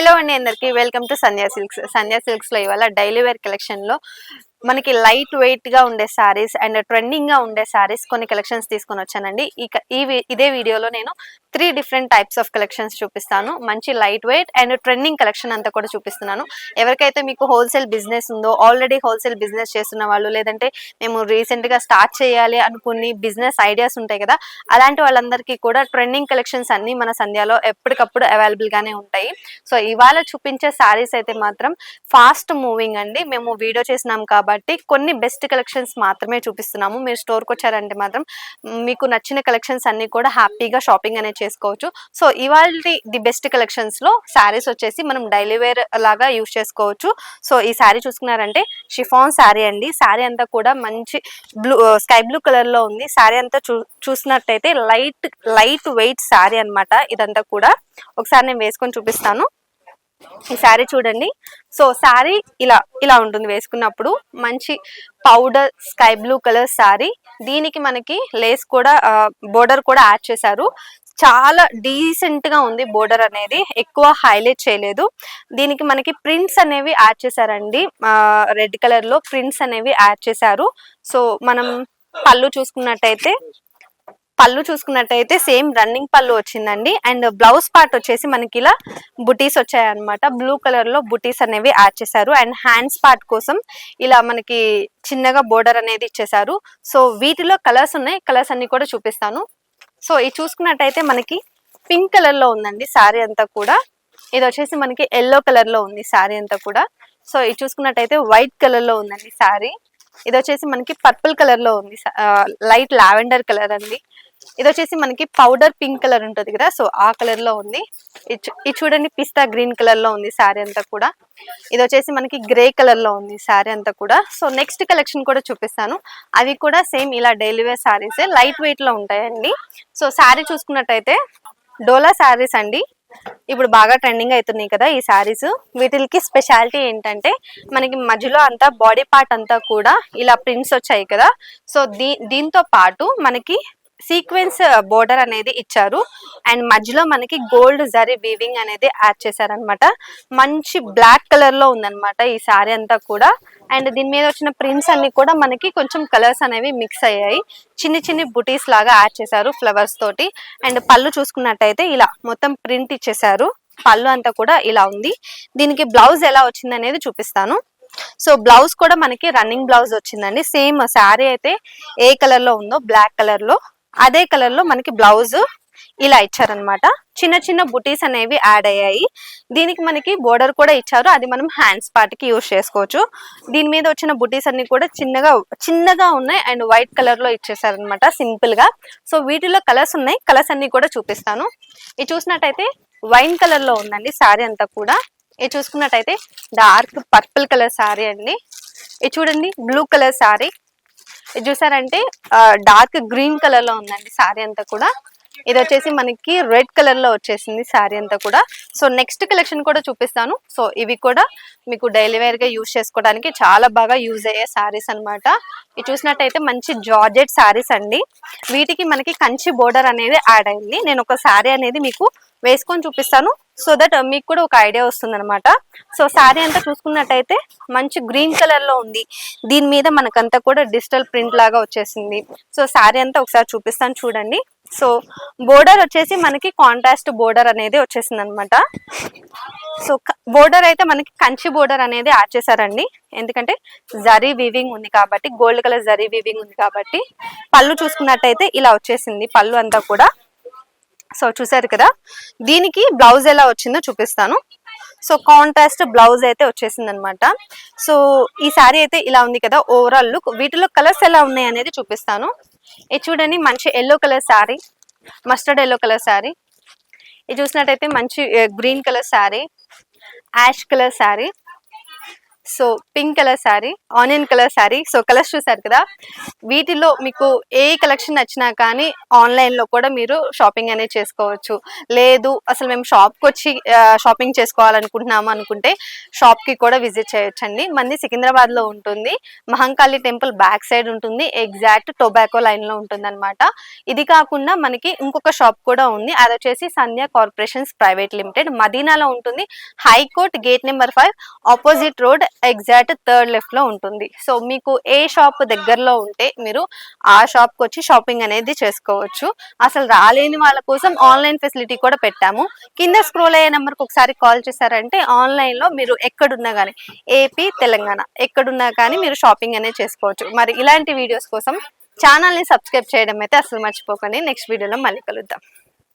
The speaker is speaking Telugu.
హలో అండి అందరికి welcome to Sandhya silks. Sandhya silks లో ఇవాళ డైలీ వేర్ కలెక్షన్ లో మనకి లైట్ వెయిట్ గా ఉండే సారీస్ అండ్ ట్రెండింగ్ గా ఉండే సారీస్ కొన్ని కలెక్షన్స్ తీసుకొని వచ్చానండి. ఇదే వీడియోలో నేను 3 డిఫరెంట్ టైప్స్ ఆఫ్ కలెక్షన్స్ చూపిస్తాను. మంచి light weight and trending collection అంతా కూడా చూపిస్తున్నాను. ఎవరికైతే మీకు హోల్సేల్ బిజినెస్ ఉందో, ఆల్రెడీ హోల్సేల్ బిజినెస్ చేస్తున్న వాళ్ళు, లేదంటే మేము రీసెంట్ గా స్టార్ట్ చేయాలి అనుకుని బిజినెస్ ఐడియాస్ ఉంటాయి కదా, అలాంటి వాళ్ళందరికీ కూడా ట్రెండింగ్ కలెక్షన్స్ అన్ని మన సంధ్యాలో ఎప్పటికప్పుడు అవైలబుల్ గానే ఉంటాయి. సో ఇవాళ చూపించే సారీస్ అయితే మాత్రం ఫాస్ట్ మూవింగ్ అండి. మేము వీడియో చేసినాం కాబట్టి కొన్ని బెస్ట్ కలెక్షన్స్ మాత్రమే చూపిస్తున్నాము. మీరు స్టోర్కి వచ్చారంటే మాత్రం మీకు నచ్చిన కలెక్షన్స్ అన్ని కూడా హ్యాపీగా షాపింగ్ అనేది చేసుకోవచ్చు. సో ఇవాళ ది బెస్ట్ కలెక్షన్స్ లో సారీస్ వచ్చేసి మనం డైలీ వేర్ లాగా యూజ్ చేసుకోవచ్చు. సో ఈ సారీ చూసుకున్నారంటే షిఫాన్ సారీ అండి. సారీ అంతా కూడా మంచి స్కై బ్లూ కలర్ లో ఉంది. సారీ అంతా చూసినట్టయితే లైట్ వెయిట్ సారీ అన్నమాట. ఇదంతా కూడా ఒకసారి నేను వేసుకొని చూపిస్తాను. ఈ శారీ చూడండి. సో శారీ ఇలా ఉంటుంది వేసుకున్నప్పుడు. మంచి powder sky blue colour sari. దీనికి మనకి లేస్ కూడా బోర్డర్ కూడా యాడ్ చేశారు. చాలా డీసెంట్ గా ఉంది. బోర్డర్ అనేది ఎక్కువ హైలైట్ చేయలేదు. దీనికి మనకి ప్రింట్స్ అనేవి యాడ్ చేశారండి. రెడ్ కలర్ లో ప్రింట్స్ అనేవి యాడ్ చేశారు. సో మనం పళ్ళు చూసుకున్నట్టయితే సేమ్ రన్నింగ్ పళ్ళు వచ్చిందండి. అండ్ బ్లౌజ్ పార్ట్ వచ్చేసి మనకి ఇలా బుటీస్ వచ్చాయన్నమాట. బ్లూ కలర్ లో బుటీస్ అనేవి యాడ్ చేశారు. అండ్ హ్యాండ్స్ పార్ట్ కోసం ఇలా మనకి చిన్నగా బోర్డర్ అనేది ఇచ్చేసారు. సో వీటిలో కలర్స్ ఉన్నాయి. కలర్స్ అన్ని కూడా చూపిస్తాను. సో ఇది చూసుకున్నట్టయితే మనకి పింక్ కలర్ లో ఉందండి శారీ అంతా కూడా. ఇది వచ్చేసి మనకి ఎల్లో కలర్ లో ఉంది శారీ అంతా కూడా. సో ఇది చూసుకున్నట్టయితే వైట్ కలర్ లో ఉందండి శారీ. ఇది వచ్చేసి మనకి పర్పుల్ కలర్ లో ఉంది. లైట్ లావెండర్ కలర్ అండి. ఇది వచ్చేసి మనకి పౌడర్ పింక్ కలర్ ఉంటుంది కదా, సో ఆ కలర్ లో ఉంది. ఇది చూడండి, పిస్తా గ్రీన్ కలర్ లో ఉంది శారీ అంతా కూడా. ఇది వచ్చేసి మనకి గ్రే కలర్ లో ఉంది శారీ అంతా కూడా. సో నెక్స్ట్ కలెక్షన్ కూడా చూపిస్తాను. అవి కూడా సేమ్ ఇలా డైలీ వేర్ శారీసే, లైట్ వెయిట్ లో ఉంటాయండి. సో శారీ చూసుకున్నట్టయితే డోలా శారీస్ అండి. ఇప్పుడు బాగా ట్రెండింగ్ అవుతున్నాయి కదా ఈ శారీస్. వీటికి స్పెషాలిటీ ఏంటంటే మనకి మధ్యలో అంతా బాడీ పార్ట్ అంతా కూడా ఇలా ప్రింట్స్ వచ్చాయి కదా. సో దీంతో పాటు మనకి సీక్వెన్స్ బోర్డర్ అనేది ఇచ్చారు. అండ్ మధ్యలో మనకి గోల్డ్ జరీ వీవింగ్ అనేది యాడ్ చేశారనమాట. మంచి బ్లాక్ కలర్ లో ఉందన్నమాట ఈ శారీ అంతా కూడా. అండ్ దీని మీద వచ్చిన ప్రింట్స్ అన్ని కూడా మనకి కొంచెం కలర్స్ అనేవి మిక్స్ అయ్యాయి. చిన్ని బుటీస్ లాగా యాడ్ చేశారు ఫ్లవర్స్ తోటి. అండ్ పళ్ళు చూసుకున్నట్టయితే ఇలా మొత్తం ప్రింట్ ఇచ్చేసారు. పళ్ళు అంతా కూడా ఇలా ఉంది. దీనికి బ్లౌజ్ ఎలా వచ్చింది అనేది చూపిస్తాను. సో బ్లౌజ్ కూడా మనకి రన్నింగ్ బ్లౌజ్ వచ్చిందండి. సేమ్ శారీ అయితే ఏ కలర్ లో ఉందో బ్లాక్ కలర్ లో, అదే కలర్ లో మనకి బ్లౌజ్ ఇలా ఇచ్చారనమాట. చిన్న బుటీస్ అనేవి యాడ్ అయ్యాయి. దీనికి మనకి బోర్డర్ కూడా ఇచ్చారు. అది మనం హ్యాండ్స్ పార్ట్ కి యూజ్ చేసుకోవచ్చు. దీని మీద వచ్చిన బుటీస్ అన్ని కూడా చిన్నగా ఉన్నాయి. అండ్ వైట్ కలర్ లో ఇచ్చేసారనమాట సింపుల్ గా. సో వీటిలో కలర్స్ ఉన్నాయి. కలర్స్ అన్ని కూడా చూపిస్తాను. ఇది చూసినట్టయితే వైన్ కలర్ లో ఉందండి శారీ అంతా కూడా. ఇది చూసుకున్నట్టయితే డార్క్ పర్పుల్ కలర్ శారీ అండి. ఇది చూడండి, బ్లూ కలర్ శారీ. ఇది చూసారంటే డార్క్ గ్రీన్ కలర్ లో ఉందండి శారీ అంతా కూడా. ఇది వచ్చేసి మనకి రెడ్ కలర్ లో వచ్చేసింది శారీ అంతా కూడా. సో నెక్స్ట్ కలెక్షన్ కూడా చూపిస్తాను. సో ఇవి కూడా మీకు డైలీ వేర్ గా యూజ్ చేసుకోవడానికి చాలా బాగా యూజ్ అయ్యే శారీస్ అనమాట. ఇది చూసినట్టయితే మంచి జార్జెట్ శారీస్ అండి. వీటికి మనకి కంచి బోర్డర్ అనేది యాడ్ అయింది. నేను ఒక శారీ అనేది మీకు వేసుకొని చూపిస్తాను, సో దట్ మీకు కూడా ఒక ఐడియా వస్తుంది అనమాట. సో శారీ అంతా చూసుకున్నట్టయితే మంచి గ్రీన్ కలర్ లో ఉంది. దీని మీద మనకంతా కూడా డిజిటల్ ప్రింట్ లాగా వచ్చేసింది. సో శారీ అంతా ఒకసారి చూపిస్తాను చూడండి. సో బోర్డర్ వచ్చేసి మనకి కాంట్రాస్ట్ బోర్డర్ అనేది వచ్చేసింది అనమాట. సో బోర్డర్ అయితే మనకి కంచి బోర్డర్ అనేది యాడ్ చేశారండి. ఎందుకంటే జరీ వీవింగ్ ఉంది కాబట్టి, గోల్డ్ కలర్ జరీ వీవింగ్ ఉంది కాబట్టి. పళ్ళు చూసుకున్నట్టయితే ఇలా వచ్చేసింది పళ్ళు అంతా కూడా. సో చూసారు కదా. దీనికి బ్లౌజ్ ఎలా వచ్చిందో చూపిస్తాను. సో కాంట్రాస్ట్ బ్లౌజ్ అయితే వచ్చేసింది అనమాట. సో ఈ శారీ అయితే ఇలా ఉంది కదా ఓవరాల్ లుక్. వీటిలో కలర్స్ ఎలా ఉన్నాయి అనేది చూపిస్తాను. ఇది చూడండి, మంచి yellow colour sari, mustard yellow colour sari. ఇది చూసినట్టయితే మంచి green colour sari, ash colour sari. So pink colour sari, onion colour sari. So colours చూసారు కదా, వీటిలో మీకు ఏ కలెక్షన్ నచ్చినా కానీ ఆన్లైన్లో కూడా మీరు షాపింగ్ అనేది చేసుకోవచ్చు. లేదు అసలు మేము షాప్కి వచ్చి షాపింగ్ చేసుకోవాలనుకుంటున్నాము అనుకుంటే షాప్కి కూడా విజిట్ చేయొచ్చండి. మంది సికింద్రాబాద్లో ఉంటుంది, మహంకాళి టెంపుల్ బ్యాక్ సైడ్ ఉంటుంది, ఎగ్జాక్ట్ టొబాకో లైన్లో ఉంటుంది అనమాట. ఇది కాకుండా మనకి ఇంకొక షాప్ కూడా ఉంది, అది వచ్చేసి సంధ్య కార్పొరేషన్స్ ప్రైవేట్ లిమిటెడ్, మదీనాలో ఉంటుంది, high court gate number 5 opposite road exact third left లో ఉంటుంది. సో మీకు ఏ షాప్ దగ్గరలో ఉంటే మీరు ఆ షాప్ కి వచ్చి షాపింగ్ అనేది చేసుకోవచ్చు. అసలు రాలేని వాళ్ళ కోసం ఆన్లైన్ ఫెసిలిటీ కూడా పెట్టాము. కింద స్క్రోల్ అయ్యే నెంబర్ కి ఒకసారి కాల్ చేశారంటే ఆన్లైన్ లో మీరు ఎక్కడున్నా కానీ, ఏపీ తెలంగాణ ఎక్కడున్నా కానీ మీరు షాపింగ్ అనేది చేసుకోవచ్చు. మరి ఇలాంటి వీడియోస్ కోసం ఛానల్ ని సబ్స్క్రైబ్ చేయడం అయితే అసలు మర్చిపోకండి. నెక్స్ట్ వీడియోలో మళ్ళీ కలుద్దాం.